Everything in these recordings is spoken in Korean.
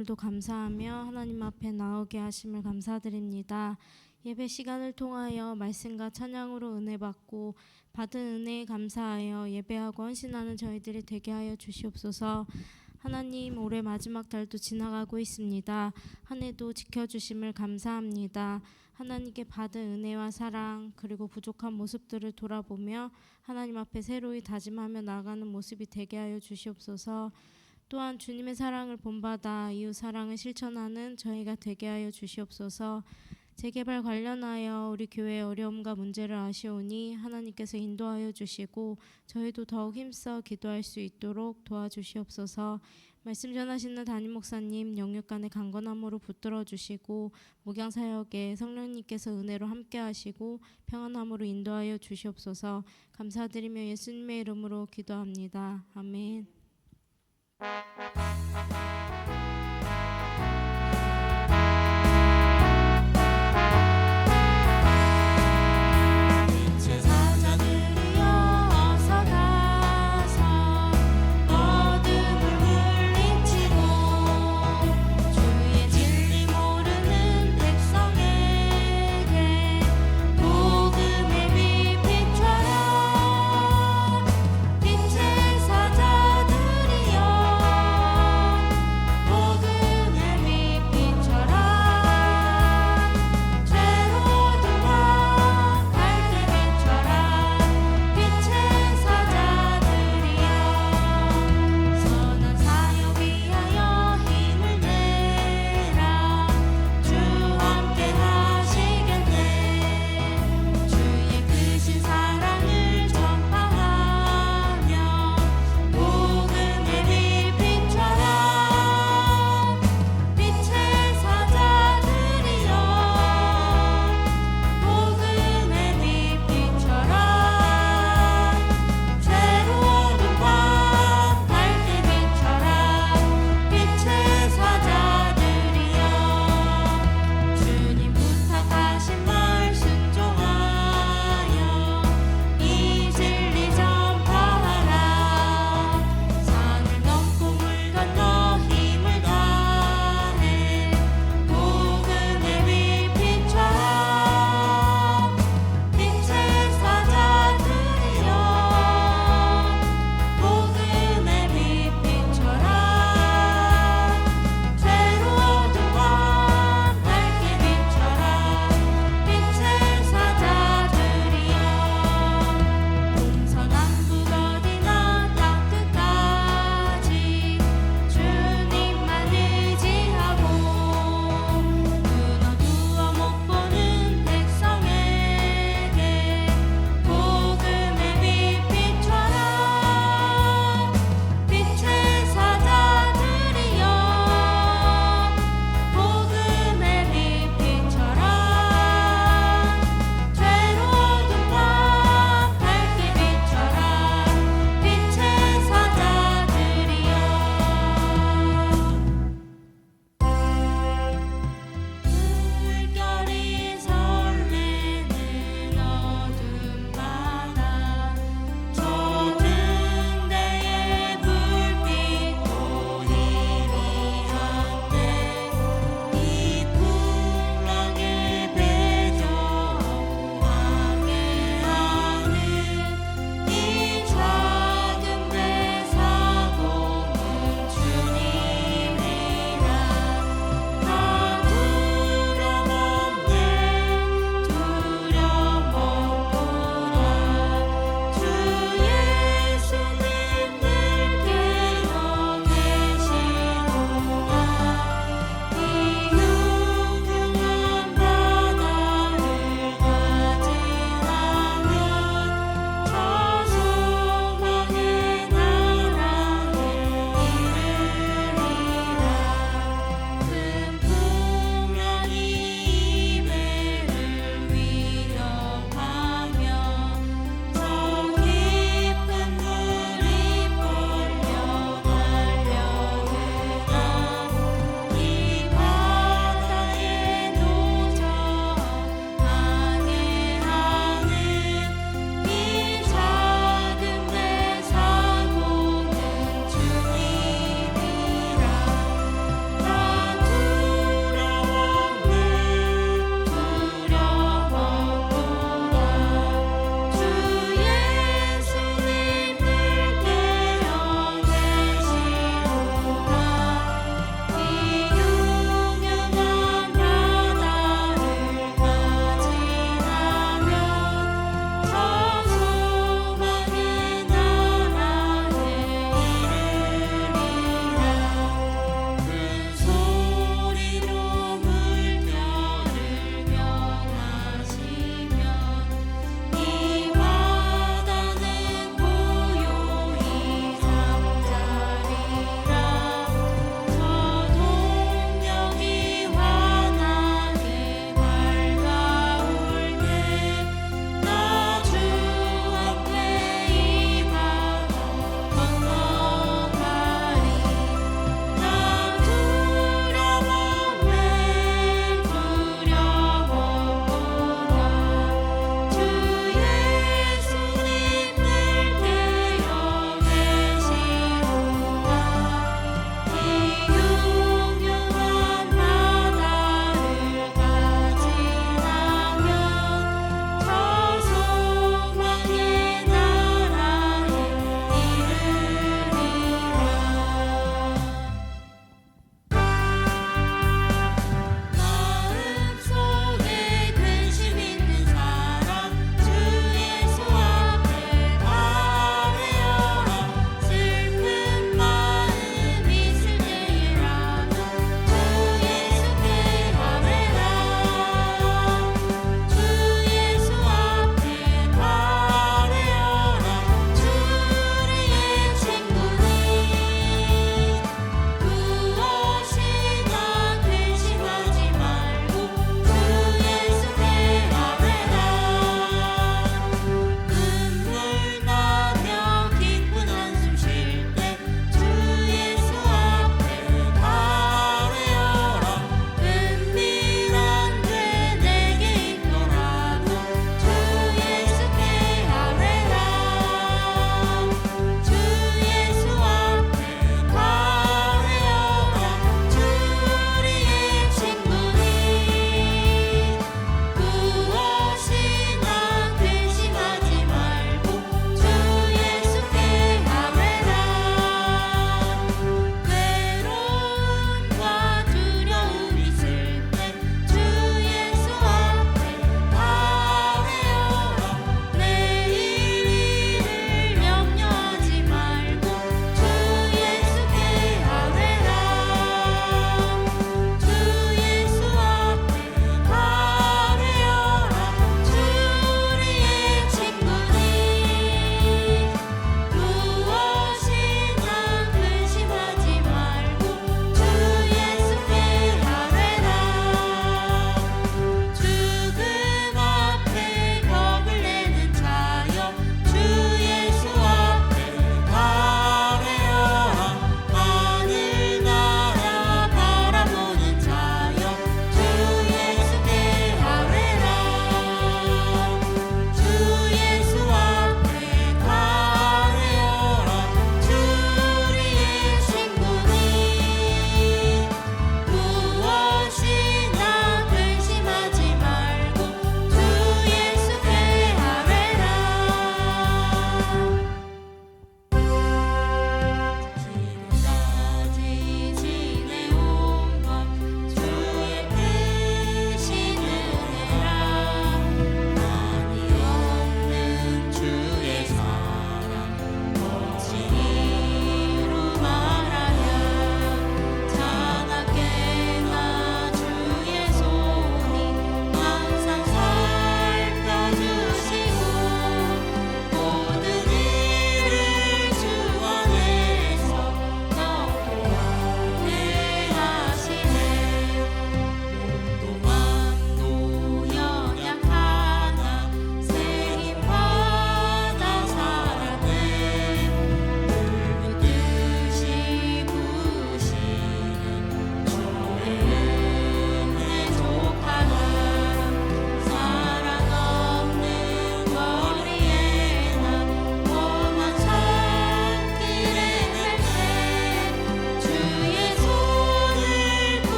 오늘도 감사하며 하나님 앞에 나오게 하심을 감사드립니다. 예배 시간을 통하여 말씀과 찬양으로 은혜 받고 받은 은혜에 감사하여 예배하고 헌신하는 저희들이 되게 하여 주시옵소서. 하나님, 올해 마지막 달도 지나가고 있습니다. 한 해도 지켜주심을 감사합니다. 하나님께 받은 은혜와 사랑 그리고 부족한 모습들을 돌아보며 하나님 앞에 새로이 다짐하며 나아가는 모습이 되게 하여 주시옵소서. 또한 주님의 사랑을 본받아 이웃 사랑을 실천하는 저희가 되게 하여 주시옵소서. 재개발 관련하여 우리 교회의 어려움과 문제를 아시오니 하나님께서 인도하여 주시고 저희도 더욱 힘써 기도할 수 있도록 도와주시옵소서. 말씀 전하시는 담임 목사님 영육간의 강건함으로 붙들어 주시고 목양 사역에 성령님께서 은혜로 함께 하시고 평안함으로 인도하여 주시옵소서. 감사드리며 예수님의 이름으로 기도합니다. 아멘. 빛의 사자들이여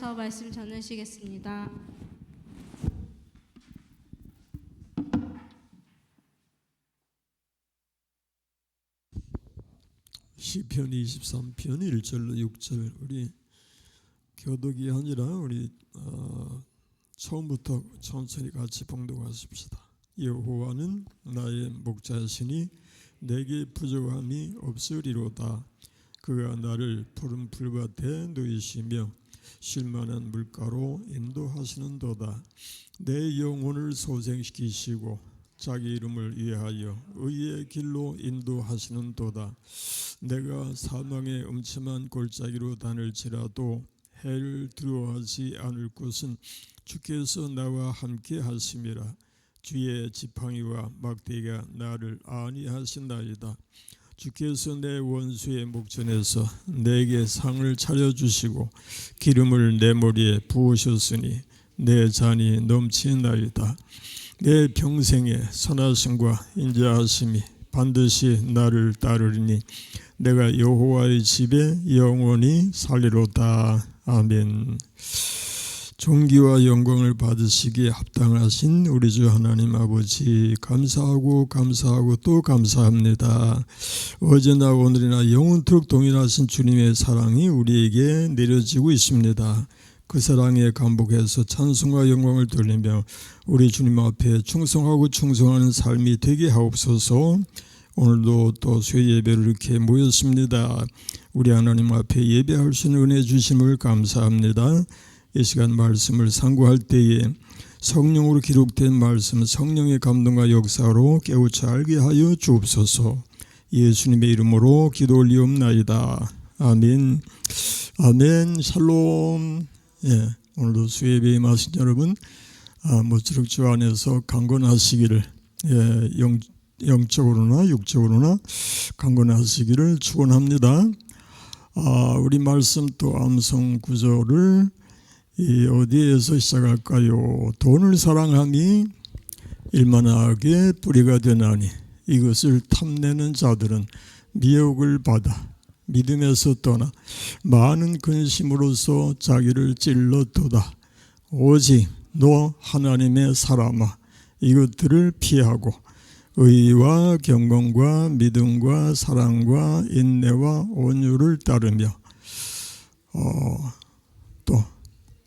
나오셔서 말씀 전하시겠습니다. 시편 23편 1절로 6절 우리 교독이 아니라 우리 처음부터 천천히 같이 봉독하십시다. 여호와는 나의 목자시니 내게 부족함이 없으리로다. 그가 나를 푸른 풀밭에 누이시며 쉴만한 물가로 인도하시는도다. 내 영혼을 소생시키시고 자기 이름을 위하여 의의 길로 인도하시는도다. 내가 사망의 음침한 골짜기로 다닐지라도 해를 두려워하지 않을 것은 주께서 나와 함께 하심이라. 주의 지팡이와 막대기가 나를 안위하신나이다. 주께서 내 원수의 목전에서 내게 상을 차려주시고 기름을 내 머리에 부으셨으니 내 잔이 넘치나이다. 내 평생의 선하심과 인자하심이 반드시 나를 따르리니 내가 여호와의 집에 영원히 살리로다. 아멘. 존귀와 영광을 받으시기에 합당하신 우리 주 하나님 아버지, 감사하고 또 감사합니다. 어제나 오늘이나 영원토록 동일하신 주님의 사랑이 우리에게 내려지고 있습니다. 그 사랑에 감복해서 찬송과 영광을 돌리며 우리 주님 앞에 충성하고 충성하는 삶이 되게 하옵소서. 오늘도 또 수요 예배를 이렇게 모였습니다. 우리 하나님 앞에 예배할 수 있는 은혜 주심을 감사합니다. 이 시간 말씀을 상고할 때에 성령으로 기록된 말씀, 성령의 감동과 역사로 깨우쳐 알게 하여 주옵소서. 예수님의 이름으로 기도 올리옵나이다. 아멘. 아멘. 샬롬. 예, 오늘도 수요 예배에 임하신 여러분 모쪼록 주 안에서 강건하시기를, 영적으로나 육적으로나 강건하시기를 축원합니다. 우리 말씀 또 암송 구절을 어디에서 시작할까요? 돈을 사랑함이 일만하게 뿌리가 되나니 이것을 탐내는 자들은 미혹을 받아 믿음에서 떠나 많은 근심으로서 자기를 찔렀도다. 오직 너 하나님의 사람아, 이것들을 피하고 의와 경건과 믿음과 사랑과 인내와 온유를 따르며 또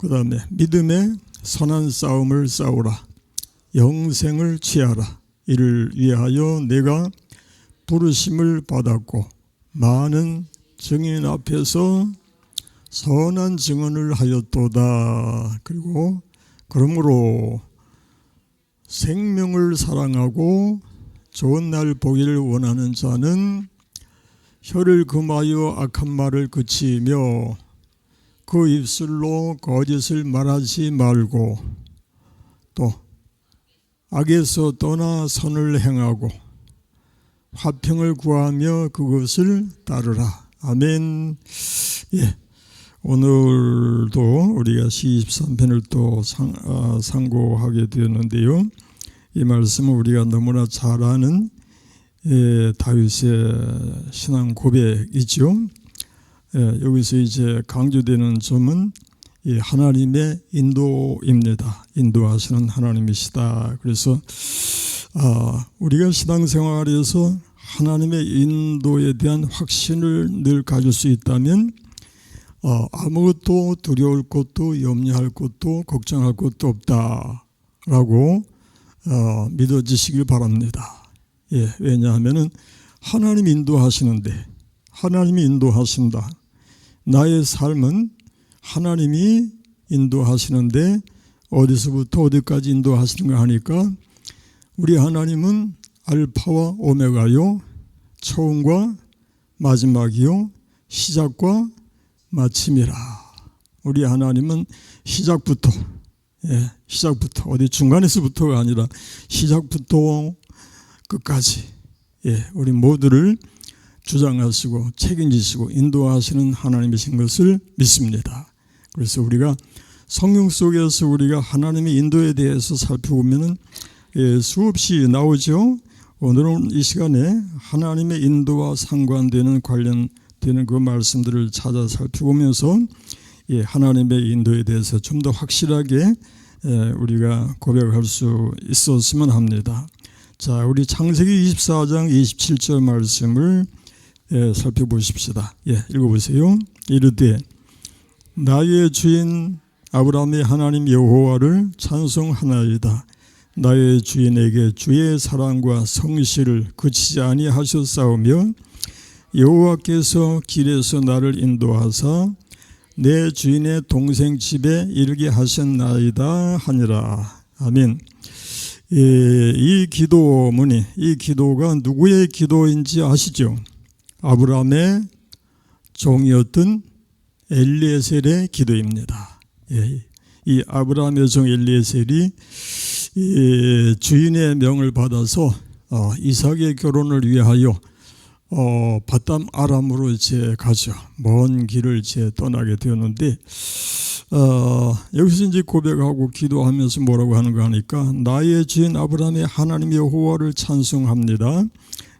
그 다음에 믿음의 선한 싸움을 싸우라. 영생을 취하라. 이를 위하여 내가 부르심을 받았고 많은 증인 앞에서 선한 증언을 하였도다. 그리고 그러므로 생명을 사랑하고 좋은 날 보기를 원하는 자는 혀를 금하여 악한 말을 그치며 그 입술로 거짓을 말하지 말고 또 악에서 떠나 선을 행하고 화평을 구하며 그것을 따르라. 아멘. 예, 오늘도 우리가 시 23편을 또 상고하게 되었는데요. 이 말씀은 우리가 너무나 잘 아는 다윗의 신앙 고백이죠. 여기서 이제 강조되는 점은 하나님의 인도입니다. 인도하시는 하나님이시다. 그래서 우리가 신앙생활에서 하나님의 인도에 대한 확신을 늘 가질 수 있다면 아무것도 두려울 것도 염려할 것도 걱정할 것도 없다라고 믿어지시길 바랍니다. 예, 왜냐하면 하나님이 인도하시는데, 하나님이 인도하신다. 나의 삶은 하나님이 인도하시는데 어디서부터 어디까지 인도하시는가 하니까 우리 하나님은 알파와 오메가요, 처음과 마지막이요, 시작과 마침이라. 우리 하나님은 시작부터 어디 중간에서부터가 아니라 시작부터 끝까지 우리 모두를 주장하시고 책임지시고 인도하시는 하나님이신 것을 믿습니다. 그래서 우리가 성경 속에서 우리가 하나님의 인도에 대해서 살펴보면 수없이 나오죠. 오늘은 이 시간에 하나님의 인도와 상관되는 관련되는 그 말씀들을 찾아 살펴보면서 하나님의 인도에 대해서 좀 더 확실하게 우리가 고백할 수 있었으면 합니다. 자, 우리 창세기 24장 27절 말씀을 살펴보십시다. 읽어보세요. 이르되 나의 주인 아브라함의 하나님 여호와를 찬송하나이다. 나의 주인에게 주의 사랑과 성실을 그치지 아니하셨사오며 여호와께서 길에서 나를 인도하사 내 주인의 동생 집에 이르게 하셨나이다 하니라. 아멘. 이 기도문이, 이 기도가 누구의 기도인지 아시죠? 아브라함의 종이었던 엘리에셀의 기도입니다. 이 아브라함의 종 엘리에셀이 주인의 명을 받아서 이삭의 결혼을 위하여 바담 아람으로 이제 가죠. 먼 길을 이제 떠나게 되었는데 여기서 이제 고백하고 기도하면서 뭐라고 하는가 하니까 나의 주인 아브라함의 하나님 여호와를 찬송합니다.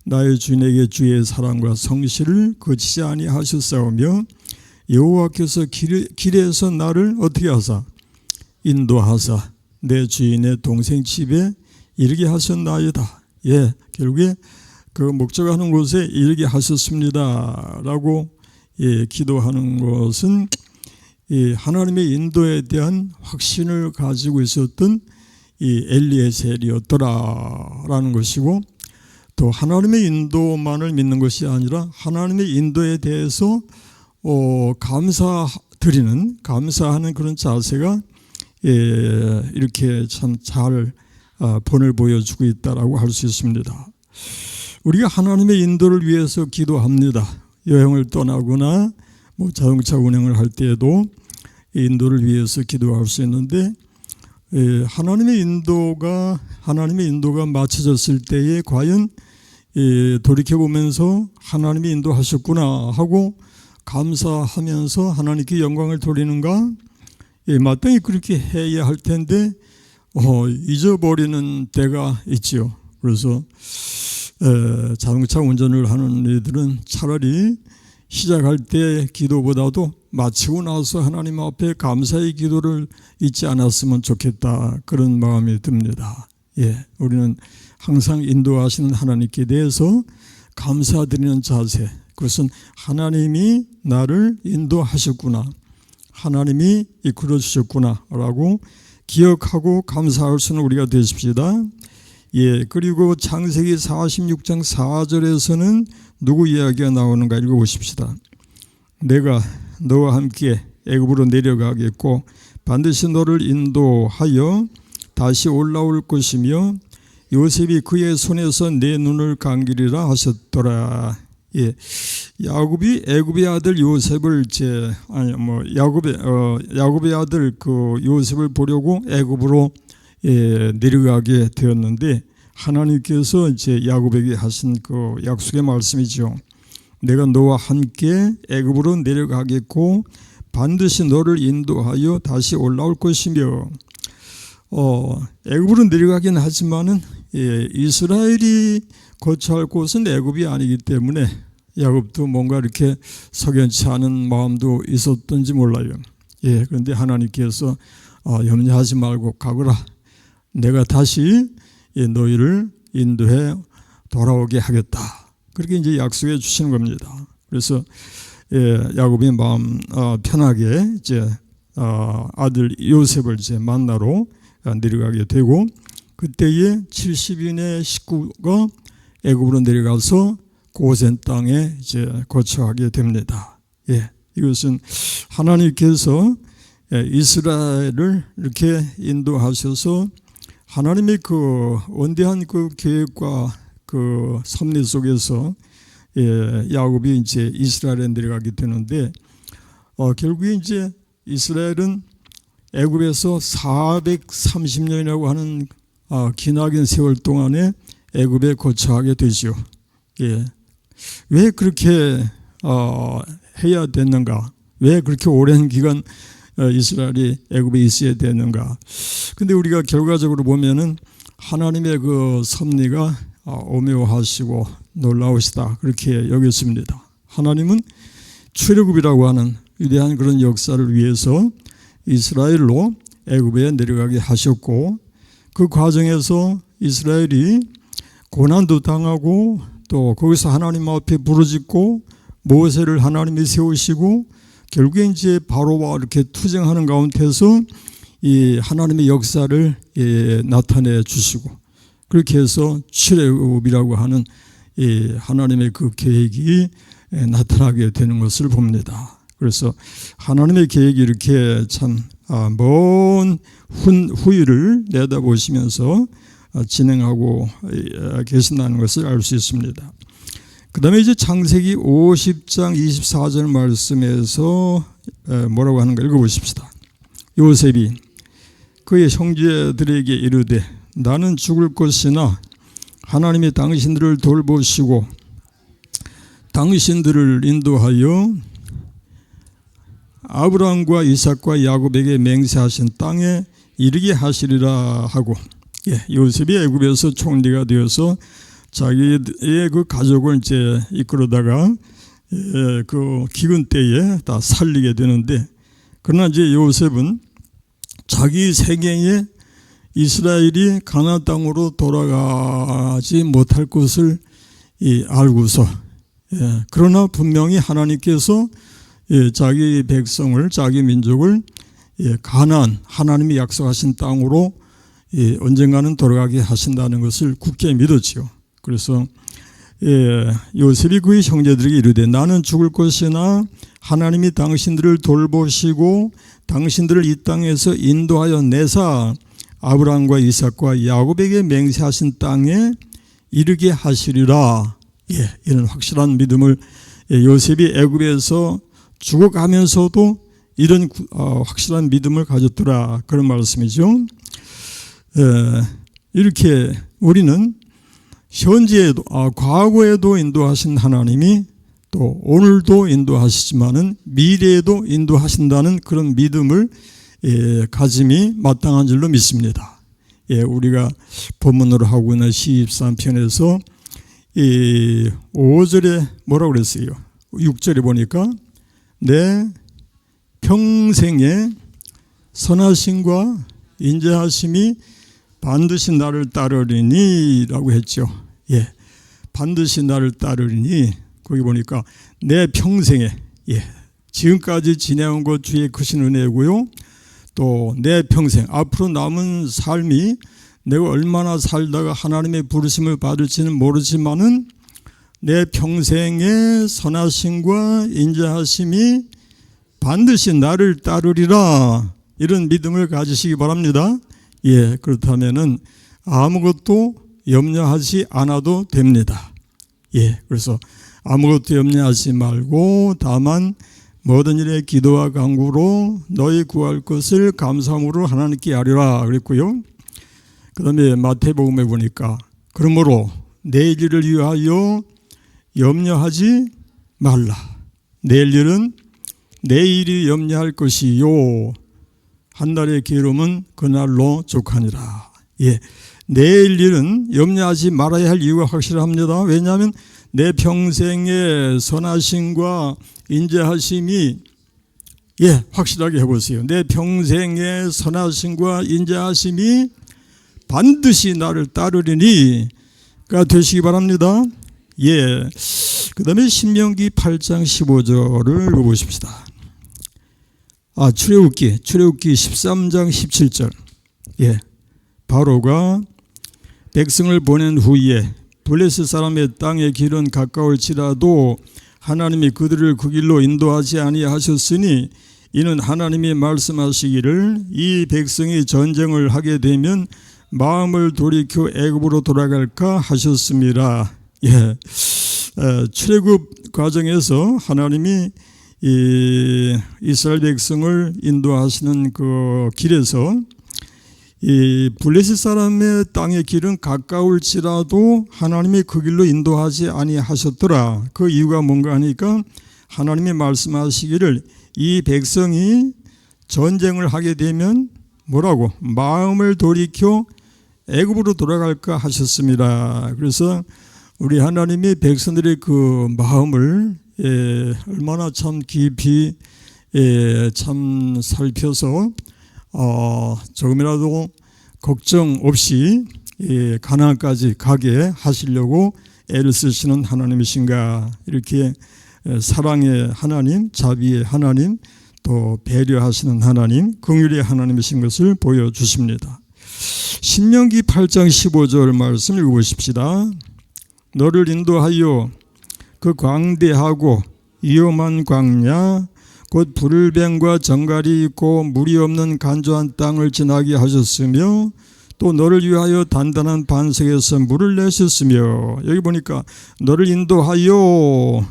나의 주인에게 주의 사랑과 성실을 그치지 아니하셨사오며 여호와께서 길에서 나를 어떻게 하사 인도하사 내 주인의 동생 집에 이르게 하셨나이다. 결국에 그 목적하는 곳에 이르게 하셨습니다 라고 기도하는 것은 하나님의 인도에 대한 확신을 가지고 있었던 이 엘리에셀이었더라라는 것이고, 또 하나님의 인도만을 믿는 것이 아니라 하나님의 인도에 대해서 감사하는 그런 자세가 이렇게 참 잘 본을 보여주고 있다라고 할 수 있습니다. 우리가 하나님의 인도를 위해서 기도합니다. 여행을 떠나거나 자동차 운행을 할 때에도 인도를 위해서 기도할 수 있는데, 하나님의 인도가 맞춰졌을 때에 과연 돌이켜보면서 하나님이 인도하셨구나 하고 감사하면서 하나님께 영광을 돌리는가? 마땅히 그렇게 해야 할 텐데 잊어버리는 때가 있지요. 그래서 자동차 운전을 하는 이들은 차라리 시작할 때 기도보다도 마치고 나서 하나님 앞에 감사의 기도를 잊지 않았으면 좋겠다, 그런 마음이 듭니다. 우리는 항상 인도하시는 하나님께 대해서 감사드리는 자세, 그것은 하나님이 나를 인도하셨구나, 하나님이 이끌어 주셨구나 라고 기억하고 감사할 수는 우리가 되십시다. 그리고 창세기 46장 4절에서는 누구 이야기가 나오는가 읽어보십시다. 내가 너와 함께 애굽으로 내려가겠고 반드시 너를 인도하여 다시 올라올 것이며 요셉이 그의 손에서 내 눈을 감기리라 하셨더라. 야곱이 애굽의 아들 요셉을 야곱의 아들 그 요셉을 보려고 애굽으로 내려가게 되었는데, 하나님께서 이제 야곱에게 하신 그 약속의 말씀이죠. 내가 너와 함께 애굽으로 내려가겠고 반드시 너를 인도하여 다시 올라올 것이며, 애굽으로 내려가긴 하지만은 이스라엘이 거처할 곳은 애굽이 아니기 때문에 야곱도 뭔가 이렇게 석연치 않은 마음도 있었던지 몰라요. 그런데 하나님께서 염려하지 말고 가거라, 내가 다시 너희를 인도해 돌아오게 하겠다, 그렇게 이제 약속해 주시는 겁니다. 그래서 야곱이 마음 편하게 이제 아들 요셉을 이제 만나러 내려가게 되고, 그때에 70인의 식구가 애굽으로 내려가서 고센 땅에 이제 거처하게 됩니다. 이것은 하나님께서 이스라엘을 이렇게 인도하셔서 하나님의 그 원대한 그 계획과 그 섭리 속에서 야곱이 이제 이스라엘에 내려가게 되는데, 결국에 이제 이스라엘은 애굽에서 430년이라고 하는 기나긴 세월 동안에 애굽에 거처하게 되죠. 왜 그렇게 해야 됐는가? 왜 그렇게 오랜 기간 이스라엘이 애굽에 있어야 됐는가? 근데 우리가 결과적으로 보면은 하나님의 그 섭리가 오묘하시고 놀라우시다, 그렇게 여겼습니다. 하나님은 출애굽이라고 하는 위대한 그런 역사를 위해서 이스라엘로 애굽에 내려가게 하셨고, 그 과정에서 이스라엘이 고난도 당하고 또 거기서 하나님 앞에 부르짖고 모세를 하나님이 세우시고 결국에 이제 바로와 이렇게 투쟁하는 가운데서 이 하나님의 역사를 나타내 주시고, 그렇게 해서 출애굽이라고 하는 이 하나님의 그 계획이 나타나게 되는 것을 봅니다. 그래서 하나님의 계획이 이렇게 참 먼 후일을 내다보시면서 진행하고 계신다는 것을 알 수 있습니다. 그 다음에 이제 창세기 50장 24절 말씀에서 뭐라고 하는가 읽어보십시다. 요셉이 그의 형제들에게 이르되 나는 죽을 것이나 하나님이 당신들을 돌보시고 당신들을 인도하여 아브라함과 이삭과 야곱에게 맹세하신 땅에 이르게 하시리라 하고, 요셉이 애굽에서 총리가 되어서 자기의 그 가족을 이제 이끌어다가 그 기근 때에 다 살리게 되는데, 그러나 이제 요셉은 자기 세계에 이스라엘이 가나안 땅으로 돌아가지 못할 것을 알고서, 그러나 분명히 하나님께서 자기 백성을, 자기 민족을 가나안, 하나님이 약속하신 땅으로 언젠가는 돌아가게 하신다는 것을 굳게 믿었지요. 그래서 요셉이 그의 형제들에게 이르되 나는 죽을 것이나 하나님이 당신들을 돌보시고 당신들을 이 땅에서 인도하여 내사 아브라함과 이삭과 야곱에게 맹세하신 땅에 이르게 하시리라. 이런 확실한 믿음을 요셉이 애굽에서 죽어가면서도 이런 확실한 믿음을 가졌더라, 그런 말씀이죠. 이렇게 우리는 현재에도 과거에도 인도하신 하나님이 또 오늘도 인도하시지만은 미래에도 인도하신다는 그런 믿음을 가짐이 마땅한 줄로 믿습니다. 우리가 본문으로 하고 있는 13편에서 5절에 뭐라고 그랬어요? 6절에 보니까 내 평생에 선하심과 인자하심이 반드시 나를 따르리니 라고 했죠. 반드시 나를 따르리니, 거기 보니까 내 평생에, 지금까지 지내온 것 주의 크신 은혜고요. 또 내 평생, 앞으로 남은 삶이 내가 얼마나 살다가 하나님의 부르심을 받을지는 모르지만은 내 평생의 선하심과 인자하심이 반드시 나를 따르리라, 이런 믿음을 가지시기 바랍니다. 그렇다면은 아무것도 염려하지 않아도 됩니다. 그래서 아무것도 염려하지 말고 다만 모든 일에 기도와 간구로 너희 구할 것을 감사함으로 하나님께 아뢰라 그랬고요. 그 다음에 마태복음에 보니까 그러므로 내일 일을 위하여 염려하지 말라. 내일 일은 내일이 염려할 것이요 한 달의 괴로움은 그날로 족하니라. 내일 일은 염려하지 말아야 할 이유가 확실합니다. 왜냐하면 내 평생의 선하심과 인자하심이, 확실하게 해보세요. 내 평생의 선하심과 인자하심이 반드시 나를 따르리니가 되시기 바랍니다. 그 다음에 신명기 8장 15절을 읽어보십시다. 출애굽기 13장 17절. 바로가 백성을 보낸 후에 블레셋 사람의 땅의 길은 가까울지라도 하나님이 그들을 그 길로 인도하지 아니하셨으니 이는 하나님이 말씀하시기를 이 백성이 전쟁을 하게 되면 마음을 돌이켜 애굽으로 돌아갈까 하셨습니다. 출애굽 과정에서 하나님이 이 이스라엘 백성을 인도하시는 그 길에서 이 블레셋 사람의 땅의 길은 가까울지라도 하나님이 그 길로 인도하지 아니하셨더라. 그 이유가 뭔가 하니까 하나님이 말씀하시기를 이 백성이 전쟁을 하게 되면 뭐라고? 마음을 돌이켜 애굽으로 돌아갈까 하셨습니다. 그래서 우리 하나님이 백성들의 그 마음을 얼마나 참 깊이 참 살펴서 조금이라도 걱정 없이 가나안까지 가게 하시려고 애를 쓰시는 하나님이신가, 이렇게 사랑의 하나님, 자비의 하나님, 또 배려하시는 하나님, 긍휼의 하나님이신 것을 보여주십니다. 신명기 8장 15절 말씀 읽어보십시다. 너를 인도하여 그 광대하고 위험한 광야 곧 불뱀과 정갈이 있고 물이 없는 간조한 땅을 지나게 하셨으며 또 너를 위하여 단단한 반석에서 물을 내셨으며, 여기 보니까 너를 인도하여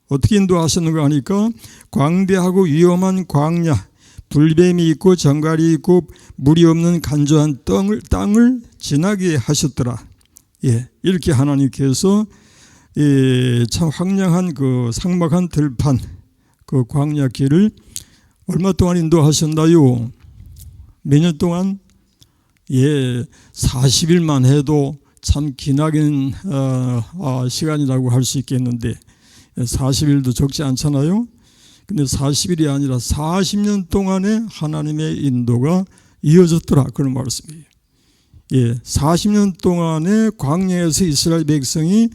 어떻게 인도하셨는가 하니까 광대하고 위험한 광야, 불뱀이 있고 정갈이 있고 물이 없는 간조한 땅을 지나게 하셨더라. 이렇게 하나님께서 참 황량한 그 삭막한 들판, 그 광야 길을 얼마 동안 인도하셨나요? 몇 년 동안? 40일만 해도 참 기나긴 시간이라고 할 수 있겠는데 40일도 적지 않잖아요. 근데 40일이 아니라 40년 동안의 하나님의 인도가 이어졌더라, 그런 말씀이에요. 40년 동안의 광야에서 이스라엘 백성이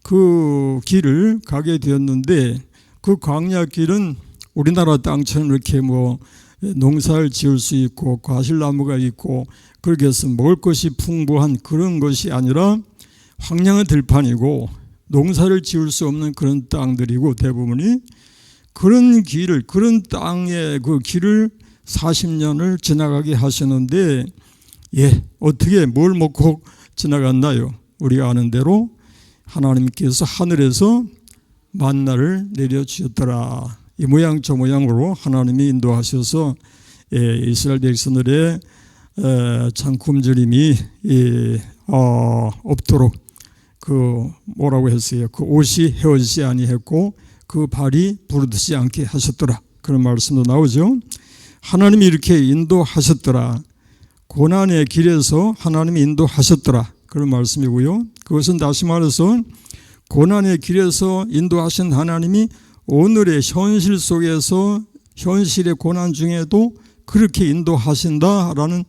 그 길을 가게 되었는데, 그 광야 길은 우리나라 땅처럼 이렇게 농사를 지을 수 있고 과실나무가 있고 그렇게 해서 먹을 것이 풍부한 그런 것이 아니라 황량한 들판이고 농사를 지을 수 없는 그런 땅들이고, 대부분이 그런 길을, 그런 땅의 그 길을 40년을 지나가게 하셨는데, 어떻게 뭘 먹고 지나갔나요? 우리가 아는 대로 하나님께서 하늘에서 만나를 내려주셨더라. 이 모양 저 모양으로 하나님이 인도하셔서 이스라엘 백성들의 참 굶주림이 없도록 그 뭐라고 했어요? 그 옷이 헤어지지 아니했고 그 발이 부르듯이 않게 하셨더라, 그런 말씀도 나오죠. 하나님이 이렇게 인도하셨더라. 고난의 길에서 하나님이 인도하셨더라, 그런 말씀이고요. 그것은 다시 말해서 고난의 길에서 인도하신 하나님이 오늘의 현실 속에서 현실의 고난 중에도 그렇게 인도하신다라는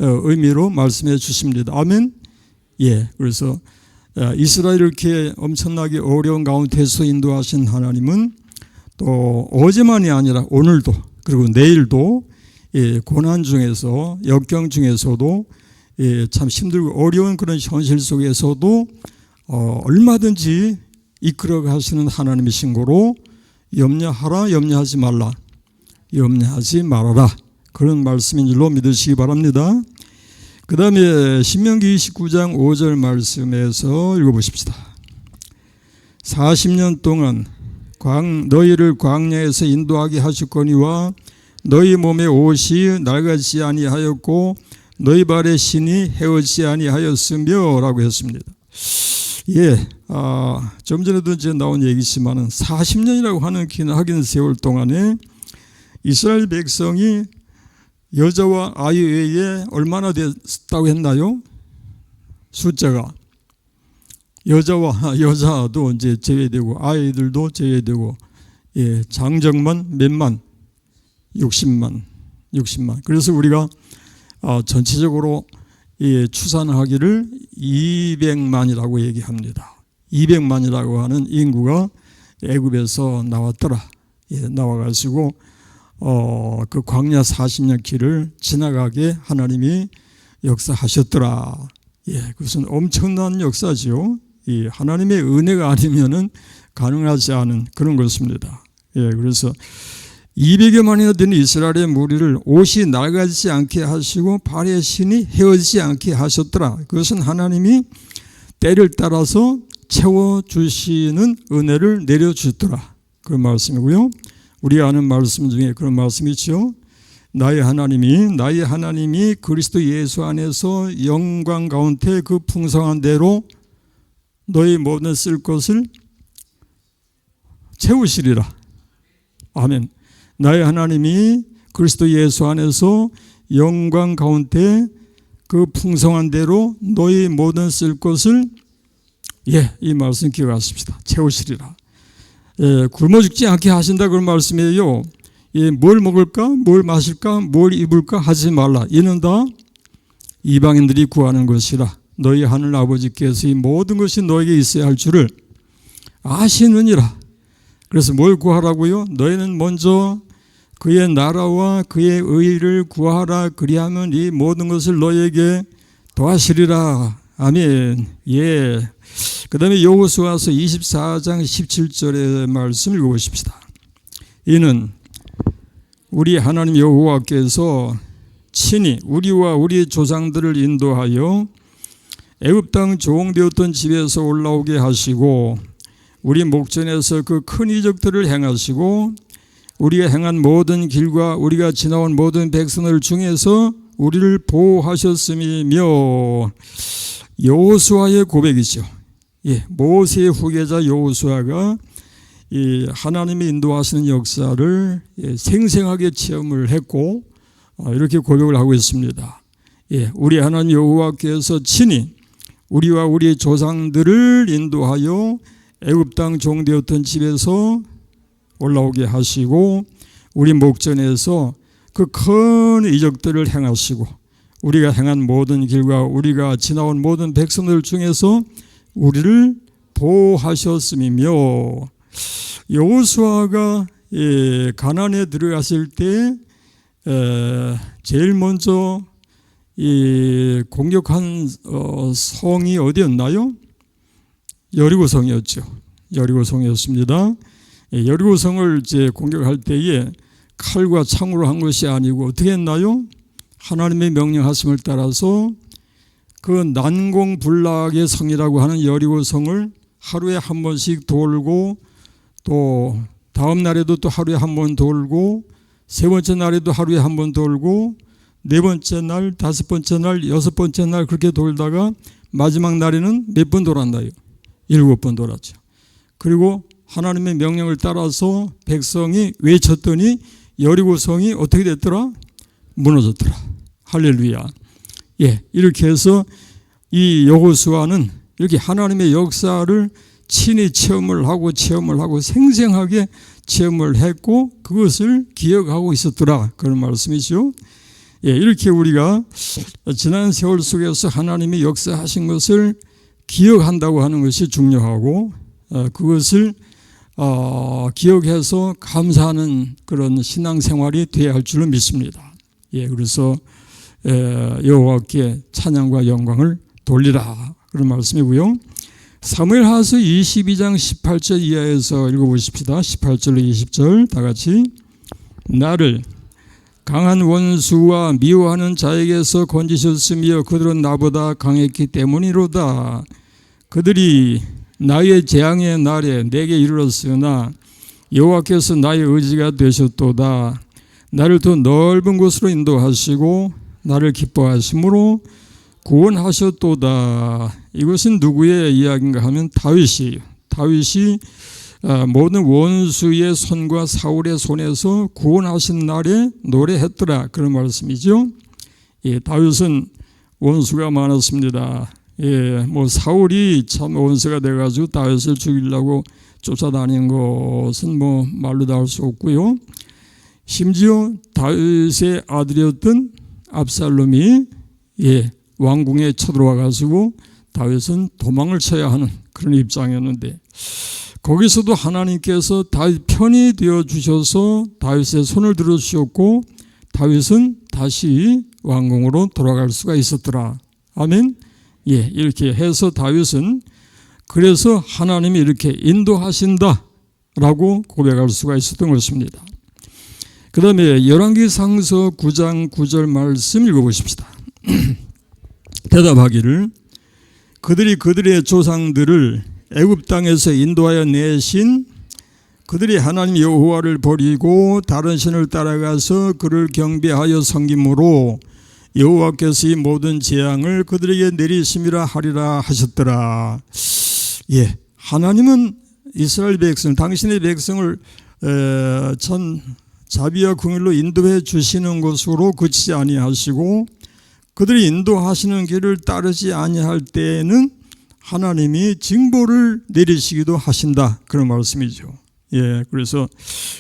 의미로 말씀해 주십니다. 아멘. 그래서 이스라엘을 이렇게 엄청나게 어려운 가운데서 인도하신 하나님은 또 어제만이 아니라 오늘도 그리고 내일도 고난 중에서, 역경 중에서도 참 힘들고 어려운 그런 현실 속에서도 얼마든지 이끌어 가시는 하나님이신 거로 염려하라, 염려하지 말라, 염려하지 말아라, 그런 말씀인 줄로 믿으시기 바랍니다. 그 다음에 신명기 29장 5절 말씀에서 읽어보십시다. 40년 동안 너희를 광야에서 인도하게 하셨거니와 너희 몸의 옷이 낡아지지 아니하였고 너희 발의 신이 헤어지지 아니하였으며 라고 했습니다. 좀 전에도 이제 나온 얘기지만은 40년이라고 하는 기나긴 세월 동안에 이스라엘 백성이 여자와 아이 외에 얼마나 됐다고 했나요? 숫자가 여자도 이제 제외되고 아이들도 제외되고 장정만 몇만 60만. 그래서 우리가 전체적으로 추산하기를 200만이라고 얘기합니다. 200만이라고 하는 인구가 애굽에서 나왔더라. 나와가지고 그 광야 40년 길을 지나가게 하나님이 역사하셨더라. 그것은 엄청난 역사지요. 하나님의 은혜가 아니면은 가능하지 않은 그런 것입니다. 그래서 200여만이나 되는 이스라엘의 무리를 옷이 낡아지지 않게 하시고 발의 신이 헤어지지 않게 하셨더라. 그것은 하나님이 때를 따라서 채워주시는 은혜를 내려주더라, 그런 말씀이고요. 우리가 아는 말씀 중에 그런 말씀이 있죠. 나의 하나님이 그리스도 예수 안에서 영광 가운데 그 풍성한 대로 너희 모든 쓸 것을 채우시리라. 아멘. 나의 하나님이 그리스도 예수 안에서 영광 가운데 그 풍성한 대로 너희 모든 쓸 것을 이 말씀 기억하십시다. 채우시리라. 굶어 죽지 않게 하신다, 그런 말씀이에요. 뭘 먹을까, 뭘 마실까, 뭘 입을까 하지 말라. 이는 다 이방인들이 구하는 것이라. 너희 하늘 아버지께서 이 모든 것이 너에게 있어야 할 줄을 아시느니라. 그래서 뭘 구하라고요? 너희는 먼저 그의 나라와 그의 의를 구하라. 그리하면 이 모든 것을 너희에게 더하시리라. 아멘. 예. 그 다음에 여호수아서 24장 17절의 말씀 읽어보십시다. 이는 우리 하나님 여호와께서 친히 우리와 우리 조상들을 인도하여 애굽 땅 종되었던 집에서 올라오게 하시고 우리 목전에서 그 큰 이적들을 행하시고 우리가 행한 모든 길과 우리가 지나온 모든 백성들 중에서 우리를 보호하셨음이며. 여호수아의 고백이죠. 예, 모세의 후계자 여호수아가 이 하나님이 인도하시는 역사를 생생하게 체험을 했고 이렇게 고백을 하고 있습니다. 예, 우리 하나님 여호와께서 친히 우리와 우리 조상들을 인도하여 애굽 땅 종되었던 집에서 올라오게 하시고 우리 목전에서 그 큰 이적들을 행하시고 우리가 행한 모든 길과 우리가 지나온 모든 백성들 중에서 우리를 보호하셨음이며. 여호수아가 가나안에 들어갔을 때 제일 먼저 이 공격한 성이 어디였나요? 여리고성이었죠. 여리고성이었습니다. 여리고성을 이제 공격할 때에 칼과 창으로 한 것이 아니고 어떻게 했나요? 하나님의 명령하심을 따라서 그 난공불락의 성이라고 하는 여리고성을 하루에 한 번씩 돌고 또 다음 날에도 또 하루에 한 번 돌고 세 번째 날에도 하루에 한 번 돌고 네 번째 날, 다섯 번째 날, 여섯 번째 날 그렇게 돌다가 마지막 날에는 몇 번 돌았나요? 7번 돌았죠. 그리고 하나님의 명령을 따라서 백성이 외쳤더니 여리고성이 어떻게 됐더라? 무너졌더라. 할렐루야. 예, 이렇게 해서 이 여호수아는 이렇게 하나님의 역사를 친히 체험을 하고 생생하게 체험을 했고 그것을 기억하고 있었더라. 그런 말씀이죠. 예, 이렇게 우리가 지난 세월 속에서 하나님이 역사하신 것을 기억한다고 하는 것이 중요하고 그것을 기억해서 감사하는 그런 신앙생활이 되어야 할 줄로 믿습니다. 예, 그래서 여호와께 찬양과 영광을 돌리라 그런 말씀이고요. 사무엘하서 22장 18절 이하에서 읽어보십시다. 18절로 20절 다 같이. 나를 강한 원수와 미워하는 자에게서 건지셨으며 그들은 나보다 강했기 때문이로다. 그들이 나의 재앙의 날에 내게 이르렀으나 여호와께서 나의 의지가 되셨도다. 나를 더 넓은 곳으로 인도하시고 나를 기뻐하심으로 구원하셨도다. 이것은 누구의 이야기인가 하면 다윗이에요. 다윗이 모든 원수의 손과 사울의 손에서 구원하신 날에 노래했더라. 그런 말씀이죠. 예, 다윗은 원수가 많았습니다. 예, 사울이 참 원수가 돼가지고 다윗을 죽이려고 쫓아다닌 것은 말로도 할 수 없고요. 심지어 다윗의 아들이었던 압살롬이 왕궁에 쳐들어와 가지고 다윗은 도망을 쳐야 하는 그런 입장이었는데 거기서도 하나님께서 다윗 편이 되어 주셔서 다윗의 손을 들어 주셨고 다윗은 다시 왕궁으로 돌아갈 수가 있었더라. 아멘. 예, 이렇게 해서 다윗은 그래서 하나님이 이렇게 인도하신다라고 고백할 수가 있었던 것입니다. 그 다음에 열왕기상서 9장 9절 말씀 읽어보십시다. 대답하기를 그들이 그들의 조상들을 애굽 땅에서 인도하여 내신 그들이 하나님 여호와를 버리고 다른 신을 따라가서 그를 경배하여 섬김으로 여호와께서 이 모든 재앙을 그들에게 내리심이라 하리라 하셨더라. 예, 하나님은 이스라엘 백성, 당신의 백성을 전 자비와 긍휼로 인도해 주시는 것으로 그치지 아니하시고 그들이 인도하시는 길을 따르지 아니할 때에는 하나님이 징벌을 내리시기도 하신다. 그런 말씀이죠. 예, 그래서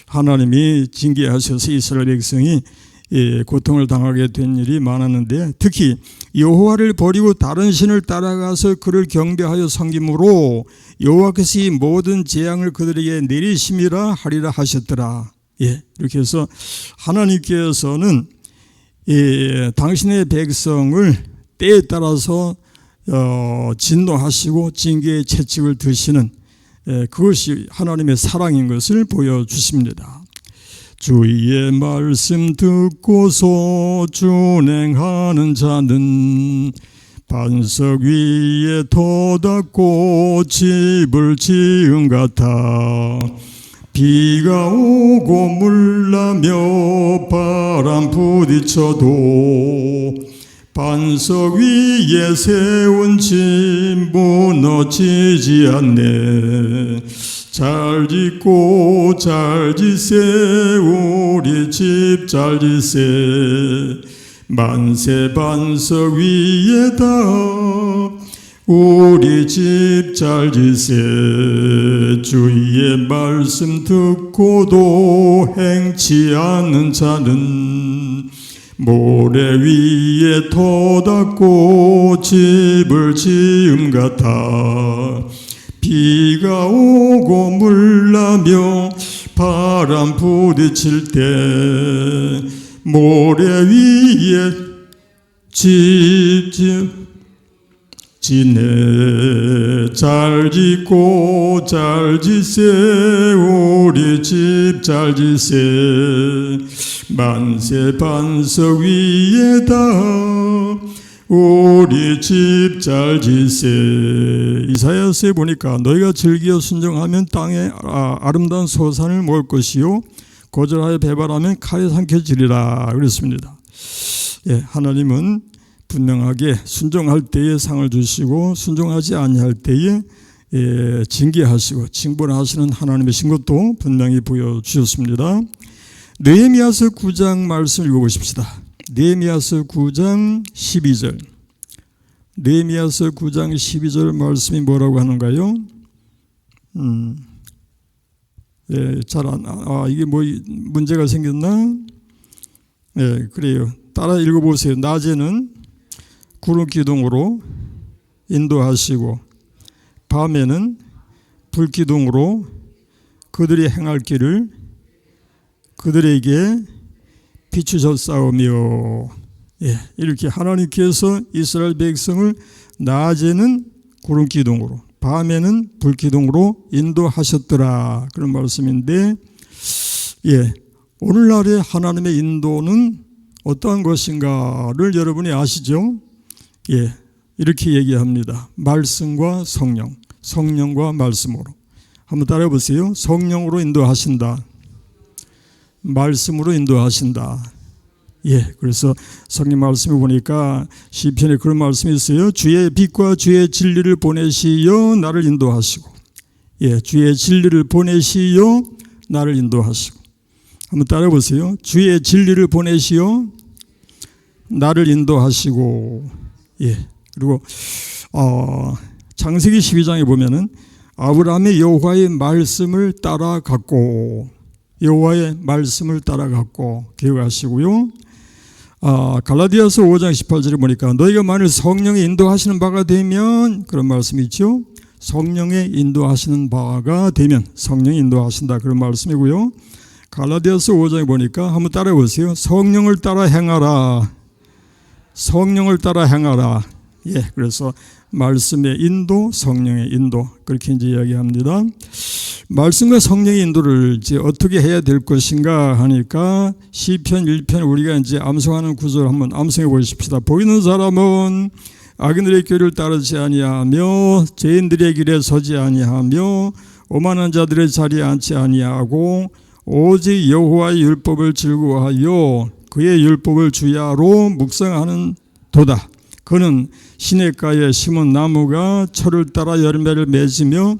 하나님이 징계하셔서 이스라엘 백성이 고통을 당하게 된 일이 많았는데, 특히 여호와를 버리고 다른 신을 따라가서 그를 경배하여 섬김으로 여호와께서 이 모든 재앙을 그들에게 내리심이라 하리라 하셨더라. 예, 이렇게 해서 하나님께서는 당신의 백성을 때에 따라서 진노하시고 징계의 채찍을 드시는 그것이 하나님의 사랑인 것을 보여주십니다. 주의 말씀 듣고서 준행하는 자는 반석 위에 터 닦고 집을 지은 같아 비가 오고 물나며 바람 부딪혀도 반석 위에 세운 집 무너지지 않네. 잘 짓고 잘 짓세 우리 집 잘 짓세 만세 반석 위에다 우리 집 잘 짓세. 주의 말씀 듣고도 행치 않는 자는 모래 위에 터 닦고 집을 지음 같아 비가 오고 물나며 바람 부딪힐 때 모래 위에 집 지네. 잘 짓고 잘 짓세 우리 집 잘 짓세 만세 반석 위에다 우리 집 잘 짓세. 이사야서에 보니까 너희가 즐겨 순종하면 땅에 아름다운 소산을 모을 것이요 고절하여 배발하면 칼에 삼켜지리라 그랬습니다. 예, 하나님은 분명하게 순종할 때에 상을 주시고 순종하지 아니할 때에 징계하시고 징벌하시는 하나님이신 것도 분명히 보여주셨습니다. 느헤미야서 9장 말씀 읽어보십시다. 느헤미야서 9장 12절. 느헤미야서 9장 12절 말씀이 뭐라고 하는가요? 이게 뭐 문제가 생겼나? 예, 그래요. 따라 읽어보세요. 낮에는 구름 기둥으로 인도하시고 밤에는 불 기둥으로 그들이 행할 길을 그들에게 비추셨사오며. 예, 이렇게 하나님께서 이스라엘 백성을 낮에는 구름 기둥으로 밤에는 불 기둥으로 인도하셨더라 그런 말씀인데, 예, 오늘날의 하나님의 인도는 어떠한 것인가를 여러분이 아시죠? 예, 이렇게 얘기합니다. 말씀과 성령, 성령과 말씀으로. 한번 따라해 보세요. 성령으로 인도하신다. 말씀으로 인도하신다. 예, 그래서 성경 말씀을 보니까 시편에 그런 말씀이 있어요. 주의 빛과 주의 진리를 보내시어 나를 인도하시고. 예, 주의 진리를 보내시어 나를 인도하시고. 한번 따라해 보세요. 주의 진리를 보내시어 나를 인도하시고. 예, 그리고 창세기 12장에 보면은 아브라함의 여호와의 말씀을 따라갔고, 여호와의 말씀을 따라갔고 기억하시고요. 갈라디아서 5장 18절에 보니까 너희가 만일 성령의 인도하시는 바가 되면, 그런 말씀이 있죠. 성령의 인도하시는 바가 되면 성령이 인도하신다 그런 말씀이고요. 갈라디아서 5장에 보니까 한번 따라해 보세요. 성령을 따라 행하라. 성령을 따라 행하라. 예, 그래서 말씀의 인도, 성령의 인도 그렇게 이제 이야기합니다. 말씀과 성령의 인도를 이제 어떻게 해야 될 것인가 하니까 시편 1편 우리가 이제 암송하는 구절 한번 암송해 보십시다. 보이는 사람은 악인들의 길을 따르지 아니하며 죄인들의 길에 서지 아니하며 오만한 자들의 자리에 앉지 아니하고 오직 여호와의 율법을 즐거워하여 그의 율법을 주야로 묵상하는 도다. 그는 시냇가에 심은 나무가 철을 따라 열매를 맺으며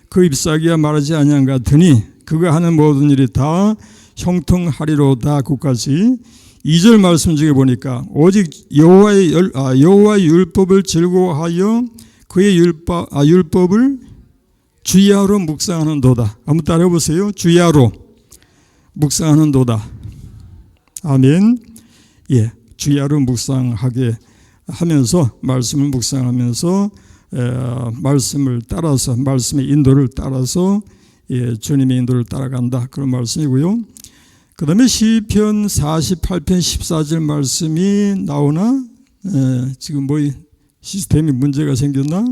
그 잎사귀가 마르지 아니한 같으니 그가 하는 모든 일이 다 형통하리로다. 끝까지 2절 말씀 중에 보니까 오직 여호와의 율법을 즐거워하여 그의 율법을 주야로 묵상하는 도다. 한번 따라해 보세요. 주야로 묵상하는 도다. 아멘. 예, 주야로 묵상하게 하면서 말씀을 묵상하면서 말씀을 따라서 말씀의 인도를 따라서 주님의 인도를 따라간다. 그런 말씀이고요. 그 다음에 시편 48편 14절 말씀이 나오나? 지금 뭐 시스템이 문제가 생겼나?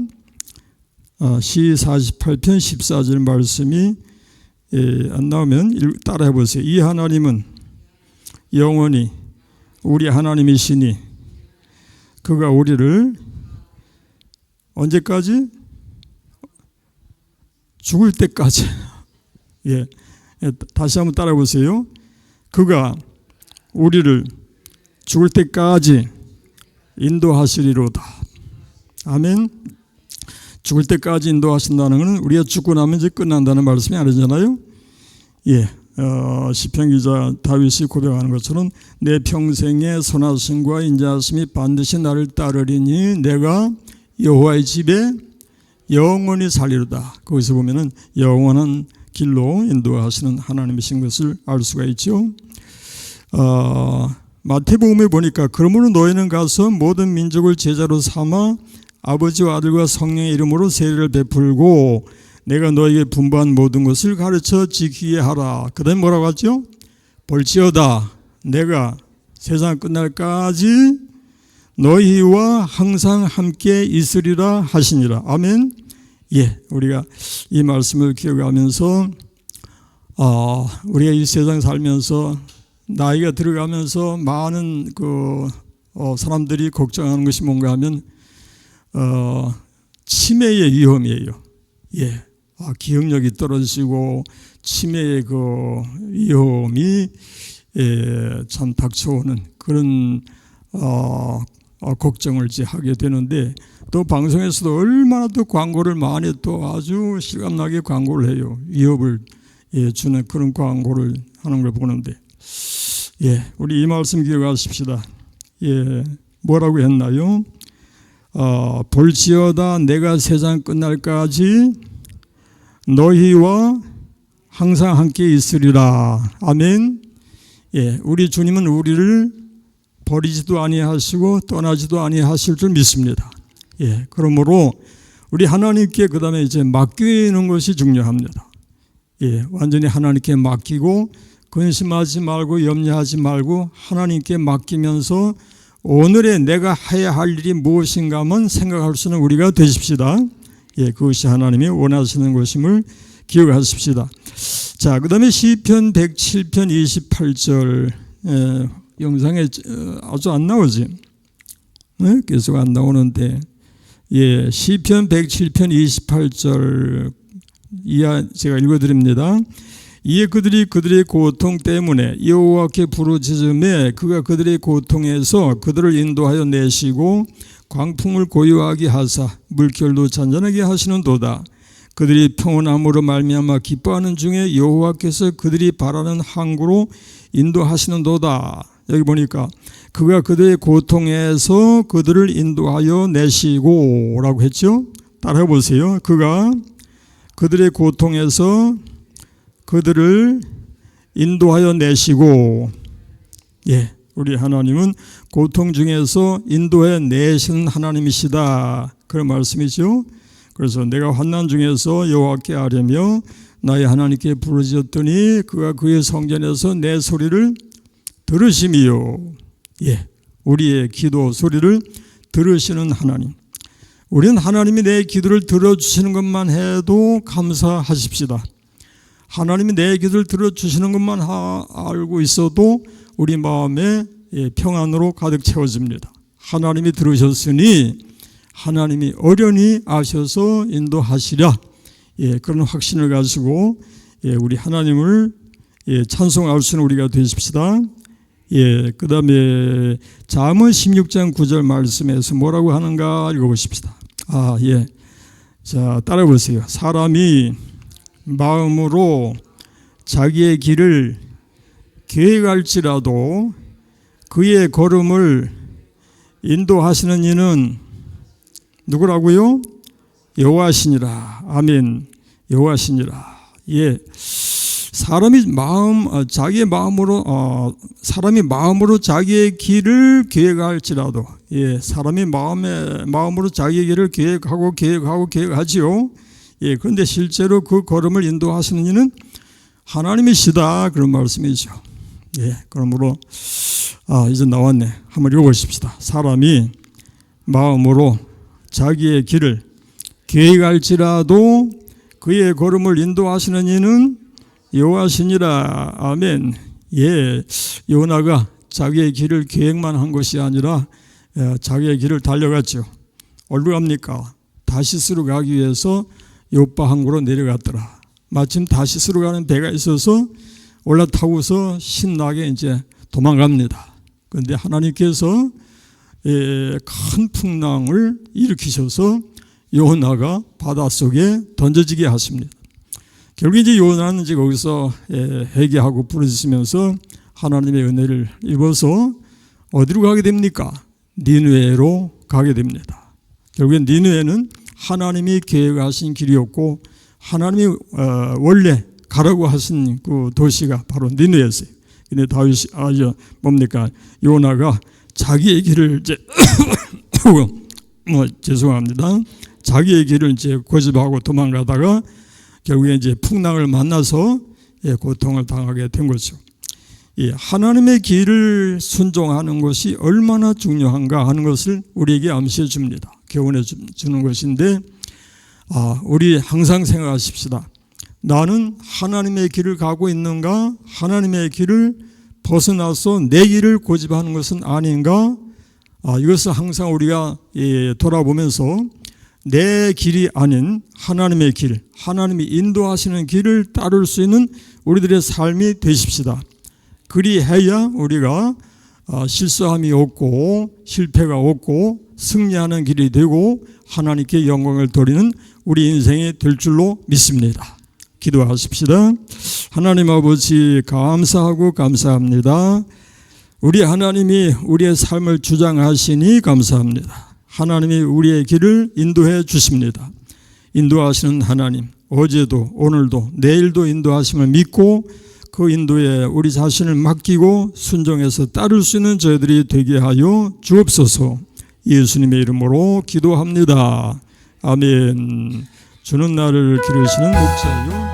시 48편 14절 말씀이 안 나오면 따라해 보세요. 이 하나님은 영원히 우리 하나님이시니 그가 우리를 언제까지? 죽을 때까지. 예, 다시 한번 따라해 보세요. 그가 우리를 죽을 때까지 인도하시리로다. 아멘. 죽을 때까지 인도하신다는 것은 우리가 죽고 나면 이제 끝난다는 말씀이 아니잖아요. 예, 시편 기자 다윗이 고백하는 것처럼 내 평생의 선하심과 인자하심이 반드시 나를 따르리니 내가 여호와의 집에 영원히 살리로다. 거기서 보면은 영원한 길로 인도하시는 하나님이신 것을 알 수가 있죠. 마태복음에 보니까 그러므로 너희는 가서 모든 민족을 제자로 삼아 아버지와 아들과 성령의 이름으로 세례를 베풀고 내가 너에게 분부한 모든 것을 가르쳐 지키게 하라. 그 다음에 뭐라고 하죠? 볼지어다 내가 세상 끝날까지 너희와 항상 함께 있으리라 하시니라. 아멘. 예, 우리가 이 말씀을 기억하면서 우리가 이 세상 살면서 나이가 들어가면서 많은 사람들이 걱정하는 것이 뭔가 하면 치매의 위험이에요. 예, 기억력이 떨어지고 치매의 위험이 참 닥쳐오는 그런 걱정을 하게 되는데 또 방송에서도 얼마나 또 광고를 많이 또 아주 실감나게 광고를 해요. 위협을 주는 그런 광고를 하는 걸 보는데 우리 이 말씀 기억하십시다. 뭐라고 했나요? 볼지어다 내가 세상 끝날까지 너희와 항상 함께 있으리라. 아멘. 우리 주님은 우리를 버리지도 아니하시고 떠나지도 아니하실 줄 믿습니다. 그러므로 우리 하나님께 그 다음에 이제 맡기는 것이 중요합니다. 완전히 하나님께 맡기고 근심하지 말고 염려하지 말고 하나님께 맡기면서 오늘의 내가 해야 할 일이 무엇인가 한번 생각할 수 있는 우리가 되십시다. 그것이 하나님이 원하시는 것임을 기억하십시다. 자, 그 다음에 시편 107편 28절 영상에 아주 안 나오지? 계속 안 나오는데 시편 107편 28절 이하 제가 읽어드립니다. 이에 그들이 그들의 고통 때문에 여호와께 부르짖음에 그가 그들의 고통에서 그들을 인도하여 내시고 광풍을 고요하게 하사 물결도 잔잔하게 하시는도다. 그들이 평온함으로 말미암아 기뻐하는 중에 여호와께서 그들이 바라는 항구로 인도하시는도다. 여기 보니까 그가 그들의 고통에서 그들을 인도하여 내시고 라고 했죠. 따라해 보세요. 그가 그들의 고통에서 그들을 인도하여 내시고 우리 하나님은 고통 중에서 인도해 내시는 하나님이시다. 그런 말씀이죠. 그래서 내가 환난 중에서 여호와께 아뢰며 나의 하나님께 부르짖었더니 그가 그의 성전에서 내 소리를 들으심이요. 우리의 기도 소리를 들으시는 하나님. 우리는 하나님이 내 기도를 들어주시는 것만 해도 감사하십시다. 하나님이 내 기도를 들어주시는 것만 알고 있어도 우리 마음에 평안으로 가득 채워집니다. 하나님이 들으셨으니 하나님이 어련히 아셔서 인도하시랴. 그런 확신을 가지고 우리 하나님을 찬송할 수 있는 우리가 되십시다. 그 다음에 잠언 16장 9절 말씀에서 뭐라고 하는가 읽어보십시다. 자, 따라 보세요. 사람이 마음으로 자기의 길을 계획할지라도 그의 걸음을 인도하시는 이는 누구라고요? 여호와시니라. 아멘. 여호와시니라. 예, 사람이 자기의 사람이 마음으로 자기의 길을 계획할지라도, 예, 사람이 마음으로 자기의 길을 계획하지요. 예, 그런데 실제로 그 걸음을 인도하시는 이는 하나님이시다, 그런 말씀이죠. 예, 그러므로 이제 나왔네. 한번 읽어보십시다. 사람이 마음으로 자기의 길을 계획할지라도 그의 걸음을 인도하시는 이는 여호와시니라. 아멘. 예, 요나가 자기의 길을 계획만 한 것이 아니라 자기의 길을 달려갔죠. 어디로 갑니까? 다시스로 가기 위해서 요파 항구로 내려갔더라. 마침 다시스로 가는 배가 있어서 올라타고서 신나게 이제 도망갑니다. 그런데 하나님께서 큰 풍랑을 일으키셔서 요나가 바닷속에 던져지게 하십니다. 결국 이제 요나는 이제 거기서 회개하고 부르짖으면서 하나님의 은혜를 입어서 어디로 가게 됩니까? 니느웨로 가게 됩니다. 결국엔 니느웨는 하나님이 계획하신 길이었고 하나님이 원래 가라고 하신 그 도시가 바로 니느웨였어요. 근데 다윗이 뭡니까? 요나가 자기의 길을 이제 죄송합니다. 자기의 길을 이제 고집하고 도망가다가 결국에 이제 풍랑을 만나서 고통을 당하게 된 거죠. 하나님의 길을 순종하는 것이 얼마나 중요한가 하는 것을 우리에게 암시해 줍니다. 교훈해 주는 것인데, 우리 항상 생각하십시다. 나는 하나님의 길을 가고 있는가? 하나님의 길을 벗어나서 내 길을 고집하는 것은 아닌가? 이것을 항상 우리가 돌아보면서 내 길이 아닌 하나님의 길, 하나님이 인도하시는 길을 따를 수 있는 우리들의 삶이 되십시다. 그리해야 우리가 실수함이 없고 실패가 없고 승리하는 길이 되고 하나님께 영광을 돌리는 우리 인생이 될 줄로 믿습니다. 기도하십시다. 하나님 아버지, 감사하고 감사합니다. 우리 하나님이 우리의 삶을 주장하시니 감사합니다. 하나님이 우리의 길을 인도해 주십니다. 인도하시는 하나님, 어제도 오늘도 내일도 인도하심을 믿고 그 인도에 우리 자신을 맡기고 순종해서 따를 수 있는 저희들이 되게 하여 주옵소서. 예수님의 이름으로 기도합니다. 아멘. 주는 나를 기르시는 목자요.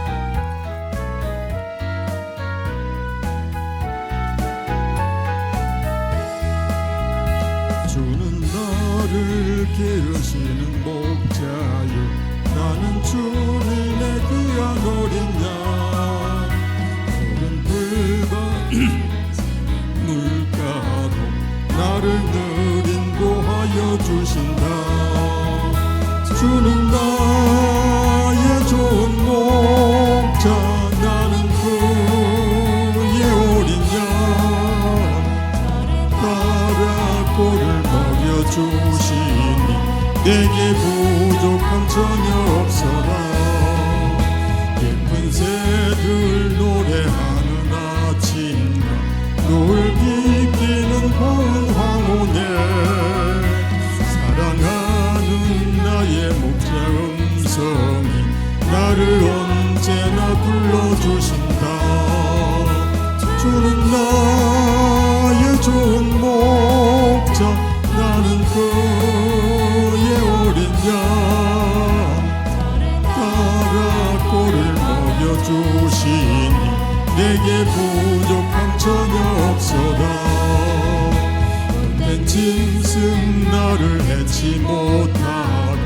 주는 나를 기르시는 목자요. 나는 주님의 귀한 어린 양. 푸른 풀과 물가로 나를 늘 인도하여 주신다. 주는 나의 좋은 목자. 나는 그의 어린 양. 따라 꼴을 먹여주시니 내게 부족함 전혀 없어라. 예쁜 새들 노래하는 아침과 노을 비끼는 고운 황혼에 사랑하는 나의 목자 음성이 나를 언제나 불러주신다. 주는 나의 좋은 목자. 나는 그의 어린 양. 따라 꼴을 먹여주시니 내게 부족함 전혀 없어라. 된 짐승 나를 해치 못하고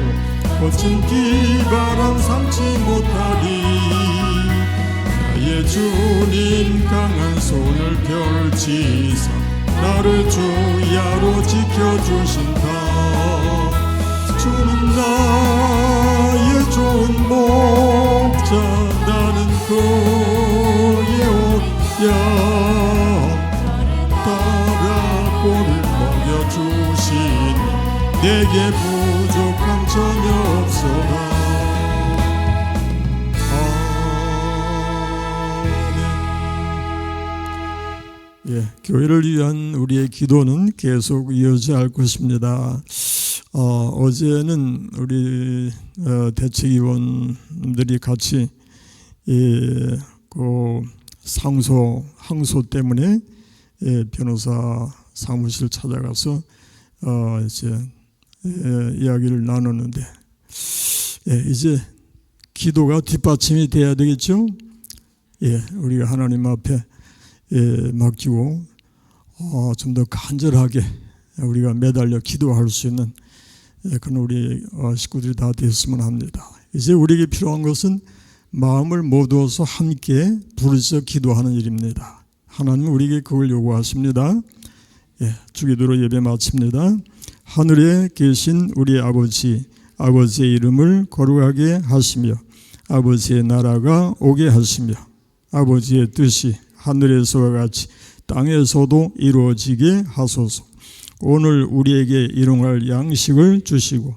거친 비바람 삼지 못하리. 나의 주님 강한 손을 펼치사 나를 주야로 지켜주신다. 주는 나의 좋은 목자. 나는 그의 양. 따라 꼴을 먹여주시니 내게 부족함 전혀 없어라. 교회를 위한 우리의 기도는 계속 이어져야 할 것입니다. 어제는 우리 대책위원들이 같이 그 항소 때문에 변호사 사무실 찾아가서 이제 이야기를 나눴는데 이제 기도가 뒷받침이 돼야 되겠죠. 우리가 하나님 앞에 맡기고 좀 더 간절하게 우리가 매달려 기도할 수 있는 그런 우리 식구들이 다 되었으면 합니다. 이제 우리에게 필요한 것은 마음을 모두어서 함께 부르짖어 기도하는 일입니다. 하나님은 우리에게 그걸 요구하십니다. 주기도로 예배 마칩니다. 하늘에 계신 우리 아버지, 아버지의 이름을 거룩하게 하시며 아버지의 나라가 오게 하시며 아버지의 뜻이 하늘에서와 같이 땅에서도 이루어지게 하소서. 오늘 우리에게 일용할 양식을 주시고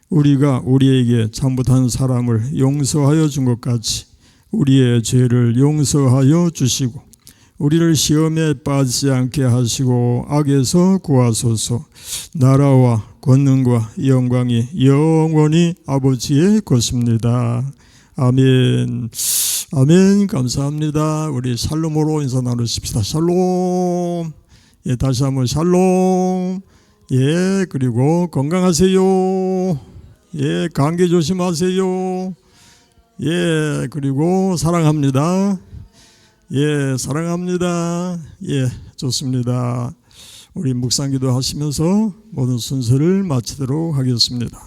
우리가 우리에게 잘못한 사람을 용서하여 준 것 같이 우리의 죄를 용서하여 주시고 우리를 시험에 빠지지 않게 하시고 악에서 구하소서. 나라와 권능과 영광이 영원히 아버지의 것입니다. 아멘. 아멘. 감사합니다. 우리 샬롬으로 인사 나누십시다. 샬롬. 다시 한번 샬롬. 그리고 건강하세요. 감기 조심하세요. 그리고 사랑합니다. 사랑합니다. 좋습니다. 우리 묵상기도 하시면서 모든 순서를 마치도록 하겠습니다.